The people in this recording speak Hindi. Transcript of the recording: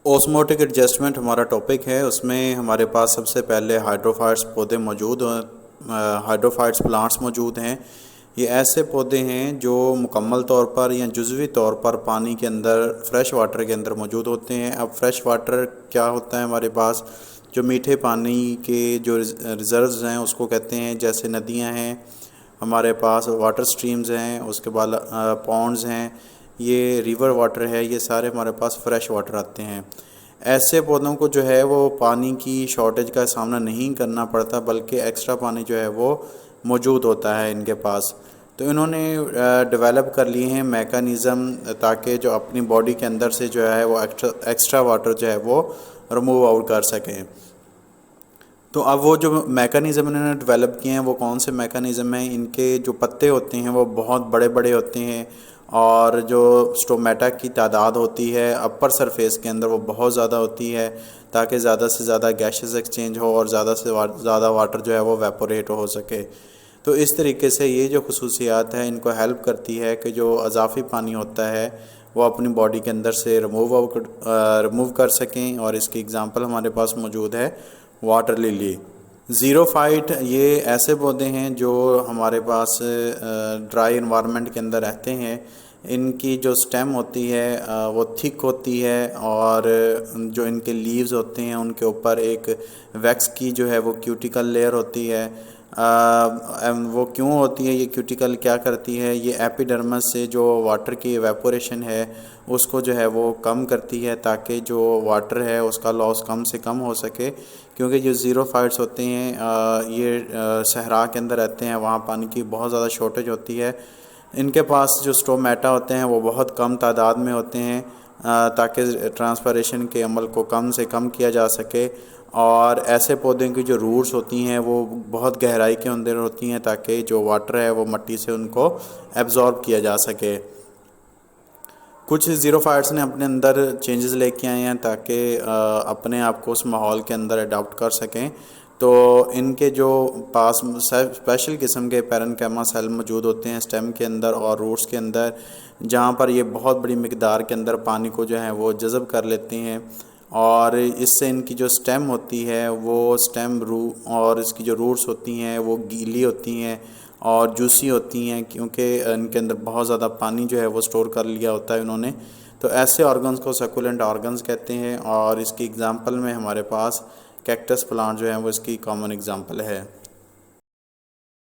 ओस्मोटिक एडजस्टमेंट हमारा टॉपिक है। उसमें हमारे पास सबसे पहले हाइड्रोफाइट्स पौधे मौजूद हाइड्रोफाइट्स प्लांट्स मौजूद हैं। ये ऐसे पौधे हैं जो मुकम्मल तौर पर या जुज़वी तौर पर पानी के अंदर फ्रेश वाटर के अंदर मौजूद होते हैं। अब फ्रेश वाटर क्या होता है हमारे पास, जो मीठे पानी के जो रिज़र्व्स हैं उसको कहते हैं। जैसे नदियाँ हैं, हमारे पास वाटर स्ट्रीम्स हैं, उसके बाद पॉन्ड्स हैं, ये रिवर वाटर है, ये सारे हमारे पास फ्रेश वाटर आते हैं। ऐसे पौधों को जो है वो पानी की शॉर्टेज का सामना नहीं करना पड़ता, बल्कि एक्स्ट्रा पानी जो है वो मौजूद होता है इनके पास। तो इन्होंने डेवलप कर लिए हैं मैकेनिज़्म, ताकि जो अपनी बॉडी के अंदर से जो है वो एक्स्ट्रा वाटर जो है वो रिमूव आउट कर सकें। तो अब वो जो मैकेनिज़्म इन्होंने डेवलप किए हैं वो कौन से मैकेनिज़्म हैं। इनके जो पत्ते होते हैं वो बहुत बड़े बड़े होते हैं, और जो स्टोमेटा की तादाद होती है अपर सरफेस के अंदर वो बहुत ज़्यादा होती है, ताकि ज़्यादा से ज़्यादा गैसेस एक्सचेंज हो और ज़्यादा से ज़्यादा वाटर जो है वो वेपोरेट हो सके। तो इस तरीके से ये जो खसूसियात है इनको हेल्प करती है कि जो अज़ाफ़ी पानी होता है वो अपनी बॉडी के अंदर से रिमूव कर सकें। और इसकी एग्ज़ाम्पल हमारे पास मौजूद है वाटर लिली। ज़ीरोफाइट ये ऐसे पौधे हैं जो हमारे पास ड्राई इन्वायरमेंट के अंदर रहते हैं। इनकी जो स्टेम होती है वो थिक होती है, और जो इनके लीव्स होते हैं उनके ऊपर एक वैक्स की जो है वो क्यूटिकल लेयर होती है। वो क्यों होती है, ये क्यूटिकल क्या करती है, ये एपिडर्मस से जो वाटर की एवेपोरेशन है उसको जो है वो कम करती है, ताकि जो वाटर है उसका लॉस कम से कम हो सके। क्योंकि जो ज़ीरोफाइट्स होते हैं ये सहरा के अंदर रहते हैं, वहाँ पानी की बहुत ज़्यादा शॉर्टेज होती है। इनके पास जो स्टोमेटा होते हैं वो बहुत कम तादाद में होते हैं, ताकि ट्रांसपरेशन के अमल को कम से कम किया जा सके। और ऐसे पौधों की जो रूट्स होती हैं वो बहुत गहराई के अंदर होती हैं, ताकि जो वाटर है वो मिट्टी से उनको एब्ज़ॉर्ब किया जा सके। कुछ ज़ीरोफाइट्स ने अपने अंदर चेंजेस लेके आए हैं ताकि अपने आप को उस माहौल के अंदर अडॉप्ट कर सकें। तो इनके जो पास स्पेशल किस्म के पैरेन्काइमा सेल मौजूद होते हैं स्टेम के अंदर और रूट्स के अंदर, जहाँ पर ये बहुत बड़ी मिकदार के अंदर पानी को जो है वो जज़ब कर लेते हैं। और इससे इनकी जो स्टेम होती है वो स्टेम और इसकी जो रूट्स होती हैं वो गीली होती हैं और जूसी होती हैं, क्योंकि इनके अंदर बहुत ज़्यादा पानी जो है वो स्टोर कर लिया होता है इन्होंने। तो ऐसे ऑर्गन्स को सकुलेंट ऑर्गन्स कहते हैं, और इसकी एग्ज़ाम्पल में हमारे पास कैक्टस प्लांट जो है वो इसकी कॉमन एग्ज़ाम्पल है।